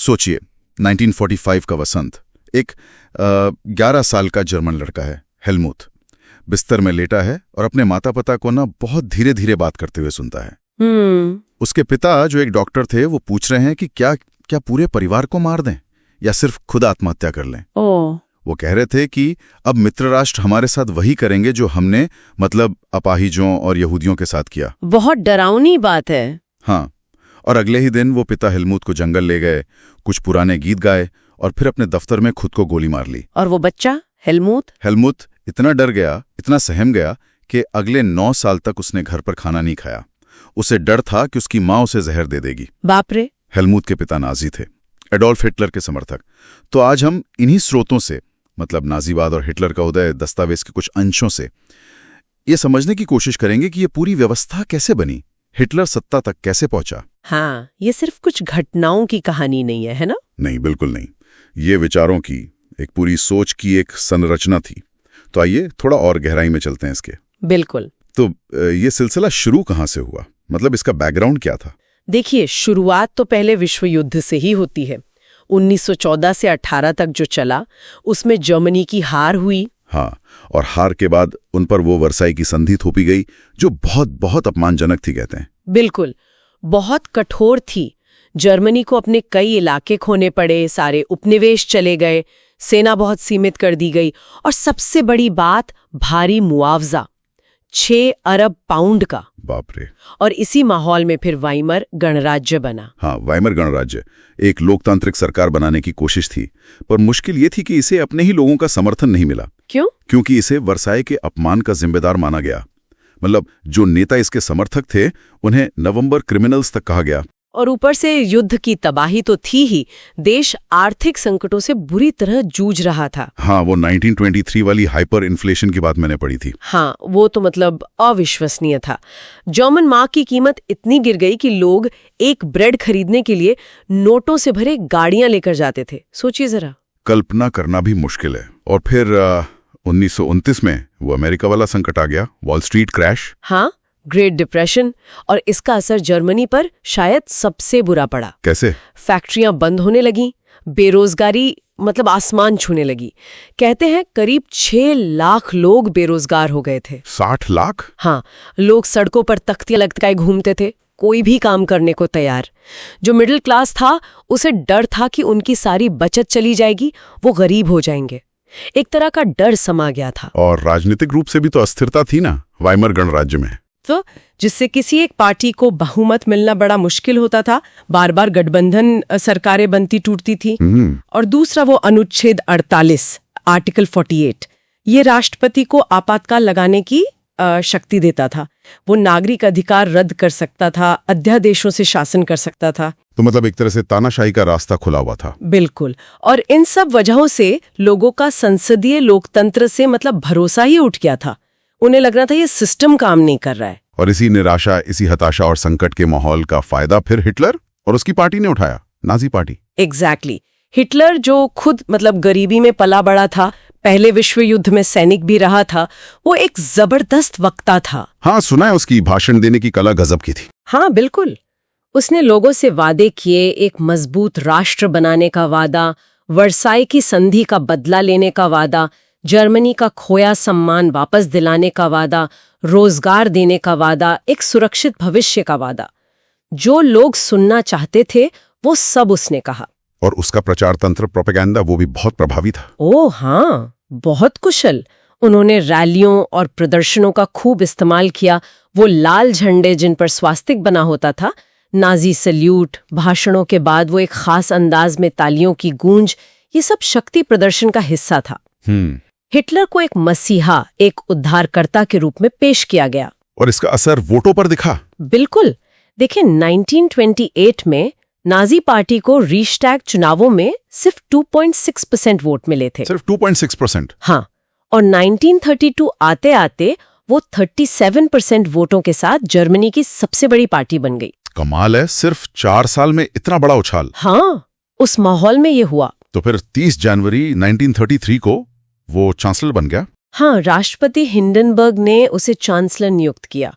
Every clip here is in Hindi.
सोचिए 1945 का वसंत। एक 11 साल का जर्मन लड़का है, हेलमुथ, बिस्तर में लेटा है और अपने माता पिता को ना बहुत धीरे धीरे बात करते हुए सुनता है। उसके पिता जो एक डॉक्टर थे वो पूछ रहे हैं कि क्या पूरे परिवार को मार दें या सिर्फ खुद आत्महत्या कर लें। वो कह रहे थे कि अब मित्र राष्ट्र हमारे साथ वही करेंगे जो हमने मतलब अपाहिजों और यहूदियों के साथ किया। बहुत डरावनी बात है। हाँ, और अगले ही दिन वो पिता हेलमुथ को जंगल ले गए, कुछ पुराने गीत गाए और फिर अपने दफ्तर में खुद को गोली मार ली। और वो बच्चा हेलमुथ इतना डर गया, इतना सहम गया कि अगले 9 साल तक उसने घर पर खाना नहीं खाया। उसे डर था कि उसकी माँ उसे जहर दे देगी। बाप रे। हेलमुथ के पिता नाजी थे, एडोल्फ हिटलर के समर्थक। तो आज हम इन्हीं स्रोतों से, मतलब नाजीवाद और हिटलर का उदय दस्तावेज के कुछ अंशों से, ये समझने की कोशिश करेंगे कि ये पूरी व्यवस्था कैसे बनी, हिटलर सत्ता तक कैसे पहुंचा। हाँ, ये सिर्फ कुछ घटनाओं की कहानी नहीं है ना? नहीं, बिल्कुल नहीं। ये विचारों की, एक पूरी सोच की एक संरचना थी। तो आइए थोड़ा और गहराई में चलते हैं इसके। बिल्कुल। तो ये सिलसिला शुरू कहाँ से हुआ, मतलब इसका बैकग्राउंड क्या था? देखिए, शुरुआत तो पहले विश्व युद्ध से ही होती है। 1914 से 18 तक जो चला, उसमें जर्मनी की हार हुई। हाँ, और हार के बाद उन पर वो वर्साई की संधि थोपी गई जो बहुत बहुत अपमानजनक थी, कहते हैं। बिल्कुल, बहुत कठोर थी। जर्मनी को अपने कई इलाके खोने पड़े, सारे उपनिवेश चले गए, सेना बहुत सीमित कर दी गई और सबसे बड़ी बात, भारी मुआवजा 6 अरब पाउंड का। बाप रे। और इसी माहौल में फिर वाइमर गणराज्य बना। हाँ, वाइमर गणराज्य एक लोकतांत्रिक सरकार बनाने की कोशिश थी, पर मुश्किल ये थी कि इसे अपने ही लोगों का समर्थन नहीं मिला। क्यों? क्योंकि इसे वर्साई के अपमान का जिम्मेदार माना गया। मतलब जो नेता इसके समर्थक थे उन्हें नवंबर क्रिमिनल्स तक कहा गया। और ऊपर से युद्ध की तबाही तो थी ही, देश आर्थिक संकटों से बुरी तरह जूझ रहा था। हाँ, वो 1923 वाली हाइपर इन्फ्लेशन की बात मैंने पढ़ी थी। हाँ, वो तो मतलब अविश्वसनीय था। जर्मन मार्क की कीमत इतनी गिर गई कि लोग एक ब्रेड खरीदने के लिए नोटों से भरे गाड़ियां लेकर जाते थे। सोचिए जरा। कल्पना करना भी मुश्किल है। और फिर 1929 में वो अमेरिका वाला संकट आ गया, वॉल स्ट्रीट क्रैश। हाँ, ग्रेट डिप्रेशन। और इसका असर जर्मनी पर शायद सबसे बुरा पड़ा। कैसे? फैक्ट्रियां बंद होने लगी, बेरोजगारी मतलब आसमान छूने लगी। कहते हैं करीब 6 लाख लोग बेरोजगार हो गए थे। 60 लाख? हाँ, लोग सड़कों पर तख्तियां लटकाए घूमते थे, कोई भी काम करने को तैयार। जो मिडिल क्लास था उसे डर था कि उनकी सारी बचत चली जाएगी, वो गरीब हो जाएंगे। एक तरह का डर समा गया था। और राजनीतिक रूप से भी तो अस्थिरता थी ना वाइमर गणराज्य में, तो जिससे किसी एक पार्टी को बहुमत मिलना बड़ा मुश्किल होता था। बार बार गठबंधन सरकारें बनती टूटती थी। और दूसरा वो अनुच्छेद 48, आर्टिकल 48, ये राष्ट्रपति को आपातकाल लगाने की शक्ति देता था। वो नागरिक अधिकार रद्द कर सकता था, अध्यादेशों से शासन कर सकता था। तो मतलब एक तरह से तानाशाही का रास्ता खुला हुआ था। बिल्कुल। और इन सब वजहों से लोगों का संसदीय लोकतंत्र से मतलब भरोसा ही उठ गया था। उन्हें लग रहा था ये सिस्टम काम नहीं कर रहा है। और इसी निराशा, इसी हताशा और संकट के माहौल का फायदा फिर हिटलर और उसकी पार्टी ने उठाया, नाजी पार्टी। एग्जैक्टली। हिटलर जो खुद मतलब गरीबी में पला बड़ा था, पहले विश्व युद्ध में सैनिक भी रहा था, वो एक जबरदस्त वक्ता था। हाँ, सुना है उसकी भाषण देने की कला गजब की थी। हाँ, बिल्कुल। उसने लोगों से वादे किए, एक मजबूत राष्ट्र बनाने का वादा, वर्साई की संधि का बदला लेने का वादा, जर्मनी का खोया सम्मान वापस दिलाने का वादा, रोजगार देने का वादा, एक सुरक्षित भविष्य का वादा। जो लोग सुनना चाहते थे वो सब उसने कहा। और उसका प्रचार तंत्र, प्रोपेगेंडा, वो भी बहुत प्रभावी था। ओह हाँ, बहुत कुशल। उन्होंने रैलियों और प्रदर्शनों का खूब इस्तेमाल किया। वो लाल झंडे जिन पर स्वास्तिक बना होता था, नाजी सल्यूट, भाषणों के बाद वो एक खास अंदाज में तालियों की गूंज, ये सब शक्ति प्रदर्शन का हिस्सा था। हिटलर को एक मसीहा, एक उद्धारकर्ता के रूप में पेश किया गया। और इसका असर वोटों पर दिखा। बिल्कुल। देखिए, 1928 में नाजी पार्टी को रीस्टैग चुनावों में सिर्फ 2.6% वोट मिले थे। सिर्फ 2.6%? हाँ। और 1932 आते आते वो 37% वोटों के साथ जर्मनी की सबसे बड़ी पार्टी बन गई। कमाल है, सिर्फ 4 साल में इतना बड़ा उछाल। हाँ, उस माहौल में ये हुआ। तो फिर 30 जनवरी 1933 को वो चांसलर बन गया। हाँ, राष्ट्रपति हिंडनबर्ग ने उसे चांसलर नियुक्त किया।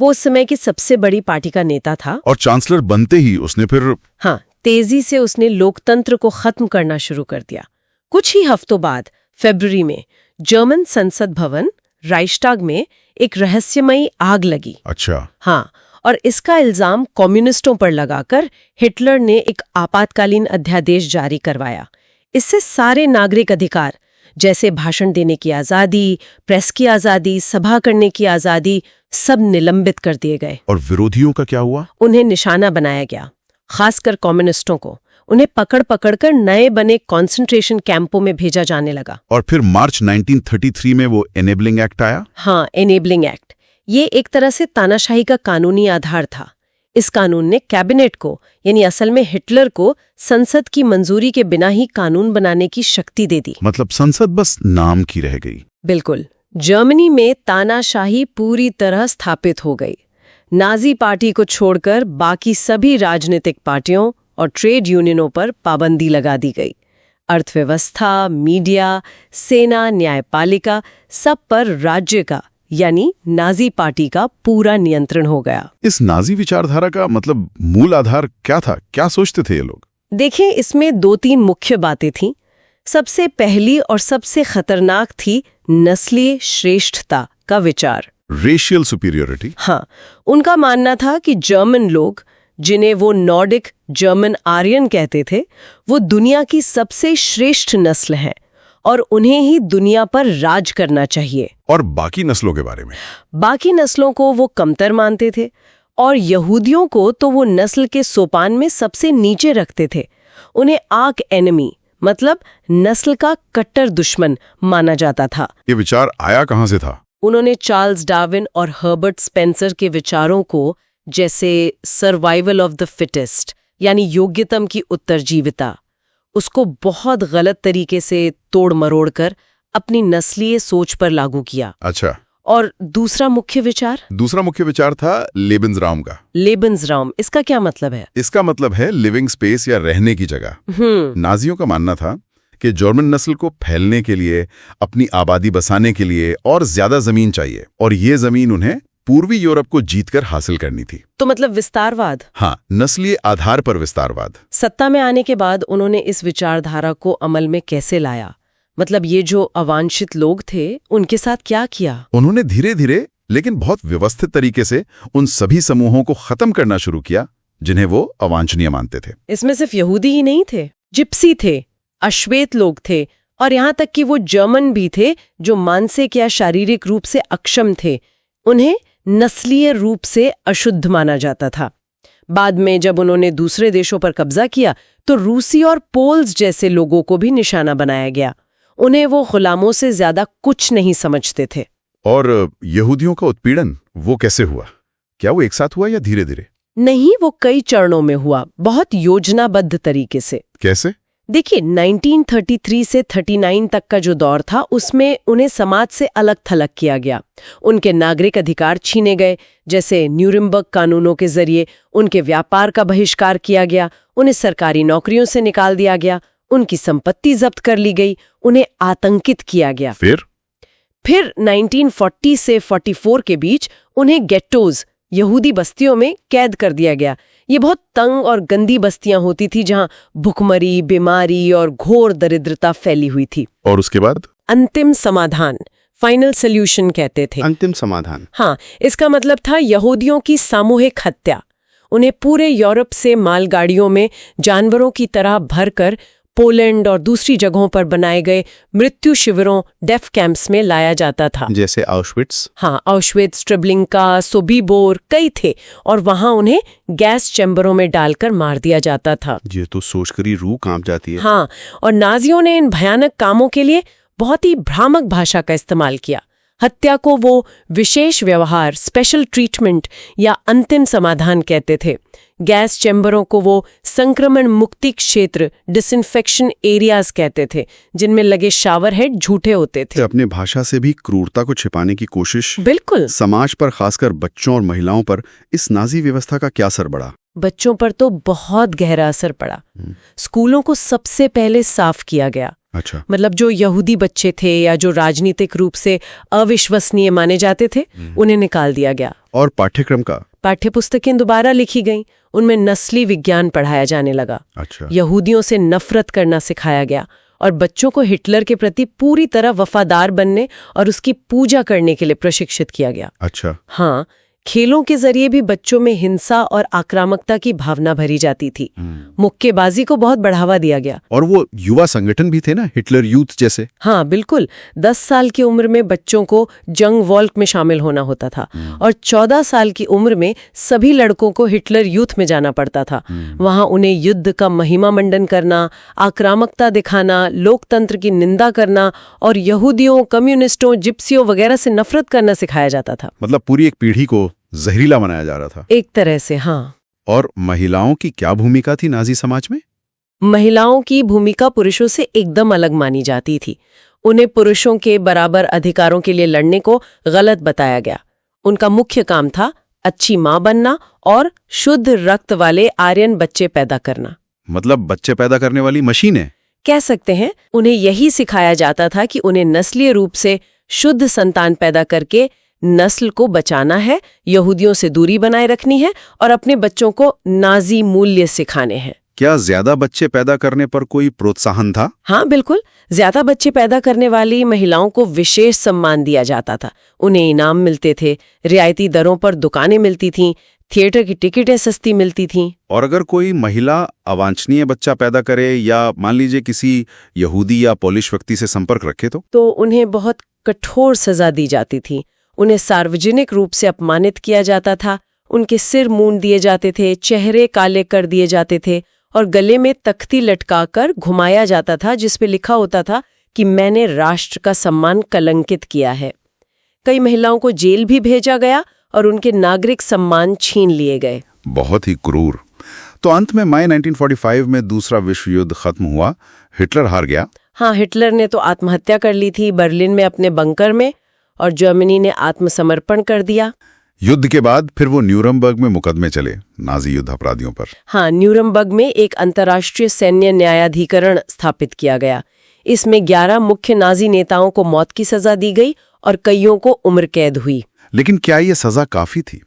वो उस समय की सबसे बड़ी पार्टी का नेता था। और चांसलर बनते ही उसने फिर तेजी से उसने लोकतंत्र को खत्म करना शुरू कर दिया। कुछ ही हफ्तों बाद फरवरी में जर्मन संसद भवन राइक्सटाग में एक रहस्यमयी आग लगी। अच्छा। हाँ, और इसका इल्जाम कम्युनिस्टों पर लगाकर हिटलर ने एक आपातकालीन अध्यादेश जारी करवाया। इससे सारे नागरिक अधिकार जैसे भाषण देने की आज़ादी, प्रेस की आज़ादी, सभा करने की आज़ादी सब निलंबित कर दिए गए। और विरोधियों का क्या हुआ? उन्हें निशाना बनाया गया, खासकर कम्युनिस्टों को। उन्हें पकड़ कर नए बने कॉन्सेंट्रेशन कैंपों में भेजा जाने लगा। और फिर मार्च 1933 में वो एनेबलिंग एक्ट आया। हाँ, एनेबलिंग एक्ट। ये एक तरह से तानाशाही का कानूनी आधार था। इस कानून ने कैबिनेट को, यानी असल में हिटलर को, संसद की मंजूरी के बिना ही कानून बनाने की शक्ति दे दी। मतलब संसद बस नाम की रह गई। बिल्कुल। जर्मनी में तानाशाही पूरी तरह स्थापित हो गई। नाजी पार्टी को छोड़कर बाकी सभी राजनीतिक पार्टियों और ट्रेड यूनियनों पर पाबंदी लगा दी गई। अर्थव्यवस्था, मीडिया, सेना, न्यायपालिका सब पर राज्य का, यानी नाजी पार्टी का पूरा नियंत्रण हो गया। इस नाजी विचारधारा का मतलब मूल आधार क्या था? क्या सोचते थे ये लोग? देखें, इसमें 2-3 मुख्य बातें थीं। सबसे पहली और सबसे खतरनाक थी नस्लीय श्रेष्ठता का विचार, रेशियल सुपीरियरिटी। हाँ, उनका मानना था कि जर्मन लोग, जिन्हें वो नॉर्डिक जर्मन आर्यन कहते थे, वो दुनिया की सबसे श्रेष्ठ नस्ल हैं और उन्हें ही दुनिया पर राज करना चाहिए। और बाकी नस्लों के बारे में? बाकी नस्लों को वो कमतर मानते थे और यहूदियों को तो वो नस्ल के सोपान में सबसे नीचे रखते थे। उन्हें आर्क एनिमी, मतलब नस्ल का कट्टर दुश्मन माना जाता था। ये विचार आया कहाँ से था? उन्होंने चार्ल्स डार्विन और हर्बर्ट स्पेंसर के विचारों को, जैसे सर्वाइवल ऑफ द फिटेस्ट, यानी योग्यतम की उत्तरजीविता, उसको बहुत गलत तरीके से तोड़ मरोड़ कर अपनी नस्लीय सोच पर लागू किया। अच्छा। और दूसरा मुख्य विचार था लेबेंसराउम का। लेबेंसराउम, इसका क्या मतलब है? इसका मतलब है लिविंग स्पेस या रहने की जगह। नाजियों का मानना था कि जर्मन नस्ल को फैलने के लिए, अपनी आबादी बसाने के लिए और ज्यादा जमीन चाहिए, और ये जमीन उन्हें पूर्वी यूरोप को जीतकर हासिल करनी थी। तो मतलब विस्तारवाद। हाँ, नस्लीय आधार पर विस्तारवाद। सत्ता में आने के बाद उन्होंने इस विचारधारा को अमल में कैसे लाया? मतलब ये जो अवांछित लोग थे, उनके साथ क्या किया? उन्होंने धीरे धीरे लेकिन बहुत व्यवस्थित तरीके से उन सभी समूहों को खत्म करना शुरू किया जिन्हें वो अवांछनीय मानते थे। इसमें सिर्फ यहूदी ही नहीं थे, जिप्सी थे, अश्वेत लोग थे, और यहाँ तक कि वो जर्मन भी थे जो मानसिक या शारीरिक रूप से अक्षम थे। उन्हें नस्लीय रूप से अशुद्ध माना जाता था। बाद में जब उन्होंने दूसरे देशों पर कब्जा किया तो रूसी और पोल्स जैसे लोगों को भी निशाना बनाया गया। उन्हें वो गुलामों से ज्यादा कुछ नहीं समझते थे। और यहूदियों का उत्पीड़न वो कैसे हुआ? क्या वो एक साथ हुआ या धीरे धीरे? नहीं, वो कई चरणों में हुआ, बहुत योजनाबद्ध तरीके से। कैसे? देखिए, 1933 से 39 तक का जो दौर था, उसमें उन्हें समाज से अलग थलग किया गया। उनके नागरिक अधिकार छीने गए, जैसे न्यूरम्बर्ग कानूनों के जरिए उनके व्यापार का बहिष्कार किया गया, उन्हें सरकारी नौकरियों से निकाल दिया गया, उनकी संपत्ति जब्त कर ली गई, उन्हें आतंकित किया गया। फिर 1940 से 44 के बीच उन्हें गेट्टोज, यहूदी बस्तियों में कैद कर दिया गया। ये बहुत तंग और गंदी बस्तियां होती थी जहां भुखमरी, बीमारी और घोर दरिद्रता फैली हुई थी। और उसके बाद अंतिम समाधान, फाइनल सॉल्यूशन कहते थे। अंतिम समाधान? हाँ, इसका मतलब था यहूदियों की सामूहिक हत्या। उन्हें पूरे यूरोप से मालगाड़ियों में जानवरों की तरह भरकर पोलैंड और दूसरी जगहों पर बनाए गए मृत्यु शिविरों, डेथ कैंप्स में लाया जाता था। जैसे ऑश्विट्स? हाँ, ऑश्विट्स, ट्रेबलिंका, सोबीबोर कई थे, और वहां उन्हें गैस चैम्बरों में डालकर मार दिया जाता था। ये तो सोचकर ही रूह कांप जाती है। हाँ, और नाजियों ने इन भयानक कामों के लिए बहुत ही भ्रामक भाषा का इस्तेमाल किया। हत्या को वो विशेष व्यवहार, स्पेशल ट्रीटमेंट या अंतिम समाधान कहते थे। गैस चैम्बरों को वो संक्रमण मुक्ति क्षेत्र, डिसइंफेक्शन एरियाज कहते थे, जिनमें लगे शावर हेड झूठे होते थे। अपने भाषा से भी क्रूरता को छिपाने की कोशिश। बिल्कुल। समाज पर, खासकर बच्चों और महिलाओं पर इस नाजी व्यवस्था का क्या असर पड़ा? बच्चों पर तो बहुत गहरा असर पड़ा। स्कूलों को सबसे पहले साफ किया गया, अच्छा। मतलब जो यहूदी बच्चे थे या जो राजनीतिक रूप से अविश्वसनीय माने जाते थे, उन्हें निकाल दिया गया। और पाठ्यक्रम का? पाठ्यपुस्तकें दोबारा लिखी गईं, उनमें नस्ली विज्ञान पढ़ाया जाने लगा। अच्छा। यहूदियों से नफरत करना सिखाया गया और बच्चों को हिटलर के प्रति पूरी तरह वफादार बनने और उसकी पूजा करने के लिए प्रशिक्षित किया गया। अच्छा। हाँ, खेलों के जरिए भी बच्चों में हिंसा और आक्रामकता की भावना भरी जाती थी। मुक्केबाजी को बहुत बढ़ावा दिया गया। और वो युवा संगठन भी थे ना, हिटलर यूथ जैसे? हाँ बिल्कुल, 10 साल की उम्र में बच्चों को जंग वॉल्क में शामिल होना होता था और 14 साल की उम्र में सभी लड़कों को हिटलर यूथ में जाना पड़ता था। वहां उन्हें युद्ध का महिमा मंडन करना, आक्रामकता दिखाना, लोकतंत्र की निंदा करना और यहूदियों, कम्युनिस्टों, जिप्सियों वगैरह से नफरत करना सिखाया जाता था। मतलब पूरी एक पीढ़ी को जहरीला बनाया जा रहा था एक तरह से। हाँ। और महिलाओं की क्या भूमिका थी नाजी समाज में? महिलाओं की भूमिका पुरुषों से एकदम अलग मानी जाती थी। उन्हें पुरुषों के बराबर अधिकारों के लिए लड़ने को गलत बताया गया। उनका मुख्य काम था अच्छी मां बनना और शुद्ध रक्त वाले आर्यन बच्चे पैदा करना। मतलब बच्चे पैदा करने वाली मशीनें कह सकते हैं। उन्हें यही सिखाया जाता था कि उन्हें नस्लीय रूप से शुद्ध संतान पैदा करके नस्ल को बचाना है, यहूदियों से दूरी बनाए रखनी है और अपने बच्चों को नाजी मूल्य सिखाने हैं। क्या ज्यादा बच्चे पैदा करने पर कोई प्रोत्साहन था? हाँ बिल्कुल, ज्यादा बच्चे पैदा करने वाली महिलाओं को विशेष सम्मान दिया जाता था। उन्हें इनाम मिलते थे, रियायती दरों पर दुकानें मिलती थीं, थिएटर की टिकटें सस्ती मिलती थीं। और अगर कोई महिला अवांछनीय बच्चा पैदा करे या मान लीजिए किसी यहूदी या पोलिश व्यक्ति से संपर्क रखे तो उन्हें बहुत कठोर सजा दी जाती थी। उन्हें सार्वजनिक रूप से अपमानित किया जाता था, उनके सिर मूंद दिए जाते थे, चेहरे काले कर दिए जाते थे और गले में तख्ती लटकाकर घुमाया जाता था जिस पे लिखा होता था कि मैंने राष्ट्र का सम्मान कलंकित किया है। कई महिलाओं को जेल भी भेजा गया और उनके नागरिक सम्मान छीन लिए गए। बहुत ही क्रूर। तो अंत में मई 1945 में दूसरा विश्व युद्ध खत्म हुआ, हिटलर हार गया। हाँ, हिटलर ने तो आत्महत्या कर ली थी बर्लिन में अपने बंकर में और जर्मनी ने आत्मसमर्पण कर दिया। युद्ध के बाद फिर वो न्यूरमबर्ग में मुकदमे चले नाजी युद्ध अपराधियों पर। हाँ, न्यूरमबर्ग में एक अंतर्राष्ट्रीय सैन्य न्यायाधिकरण स्थापित किया गया। इसमें 11 मुख्य नाजी नेताओं को मौत की सजा दी गई और कईयों को उम्र कैद हुई। लेकिन क्या ये सजा काफी थी?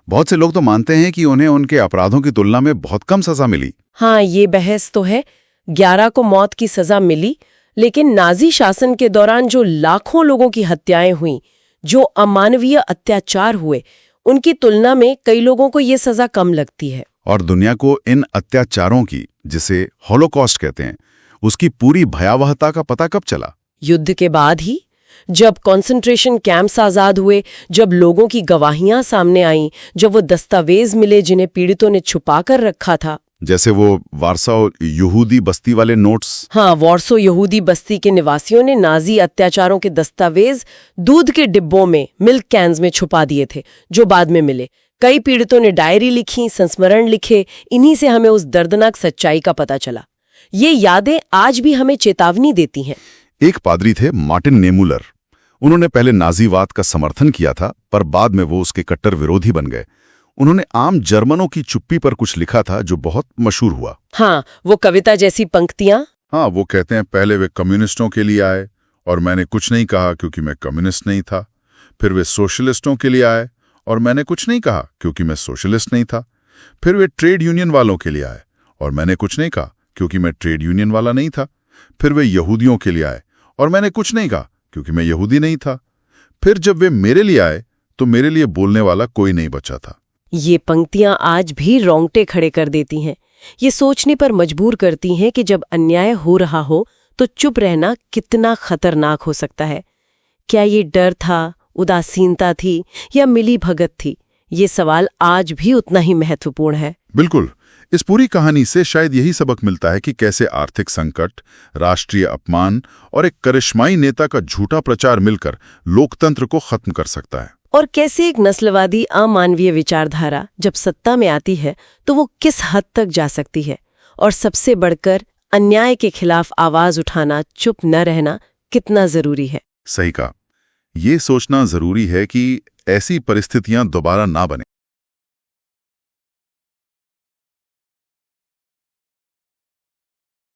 बहुत से लोग तो मानते हैं कि उन्हें उनके अपराधों की तुलना में बहुत कम सजा मिली। हाँ, ये बहस तो है। 11 को मौत की सजा मिली, लेकिन नाजी शासन के दौरान जो लाखों लोगों की हत्याएं हुई, जो अमानवीय अत्याचार हुए, उनकी तुलना में कई लोगों को ये सजा कम लगती है। और दुनिया को इन अत्याचारों की, जिसे हॉलोकॉस्ट कहते हैं, उसकी पूरी भयावहता का पता कब चला? युद्ध के बाद ही, जब कॉन्सेंट्रेशन कैंप्स आजाद हुए, जब लोगों की गवाहियां सामने आईं, जब वो दस्तावेज मिले जिन्हें पीड़ितों ने छुपा कर रखा था। जैसे वो वारसाओ यहूदी बस्ती वाले नोट्स। हाँ, वारसो यहूदी बस्ती के निवासियों ने नाजी अत्याचारों के दस्तावेज दूध के डिब्बों में, मिल्क कैन्स में छुपा दिए थे, जो बाद में मिले। कई पीड़ितों ने डायरी लिखी, संस्मरण लिखे। इन्हीं से हमें उस दर्दनाक सच्चाई का पता चला। ये यादें आज भी हमें चेतावनी देती हैं। एक पादरी थे मार्टिन नेमुलर। उन्होंने पहले नाजीवाद का समर्थन किया था, पर बाद में वो उसके कट्टर विरोधी बन गए। उन्होंने आम जर्मनों की चुप्पी पर कुछ लिखा था जो बहुत मशहूर हुआ। हाँ, वो कविता जैसी पंक्तियां। हाँ, वो कहते हैं, पहले वे कम्युनिस्टों के लिए आए और मैंने कुछ नहीं कहा क्योंकि मैं कम्युनिस्ट नहीं था। फिर वे सोशलिस्टों के लिए आए और मैंने कुछ नहीं कहा क्योंकि मैं सोशलिस्ट नहीं था। फिर वे ट्रेड यूनियन वालों के लिए आए और मैंने कुछ नहीं कहा क्योंकि मैं ट्रेड यूनियन वाला नहीं था। फिर वे यहूदियों के लिए आए और मैंने कुछ नहीं कहा क्योंकि मैं यहूदी नहीं था। फिर जब वे मेरे लिए आए तो मेरे लिए बोलने वाला कोई नहीं बचा था। ये पंक्तियां आज भी रोंगटे खड़े कर देती हैं। ये सोचने पर मजबूर करती हैं कि जब अन्याय हो रहा हो तो चुप रहना कितना खतरनाक हो सकता है। क्या ये डर था, उदासीनता थी या मिली भगत थी? ये सवाल आज भी उतना ही महत्वपूर्ण है। बिल्कुल। इस पूरी कहानी से शायद यही सबक मिलता है कि कैसे आर्थिक संकट, राष्ट्रीय अपमान और एक करिश्माई नेता का झूठा प्रचार मिलकर लोकतंत्र को खत्म कर सकता है। और कैसे एक नस्लवादी अमानवीय विचारधारा जब सत्ता में आती है तो वो किस हद तक जा सकती है। और सबसे बढ़कर अन्याय के खिलाफ आवाज उठाना, चुप न रहना कितना जरूरी है। सही कहा। ये सोचना जरूरी है कि ऐसी परिस्थितियां दोबारा ना बने।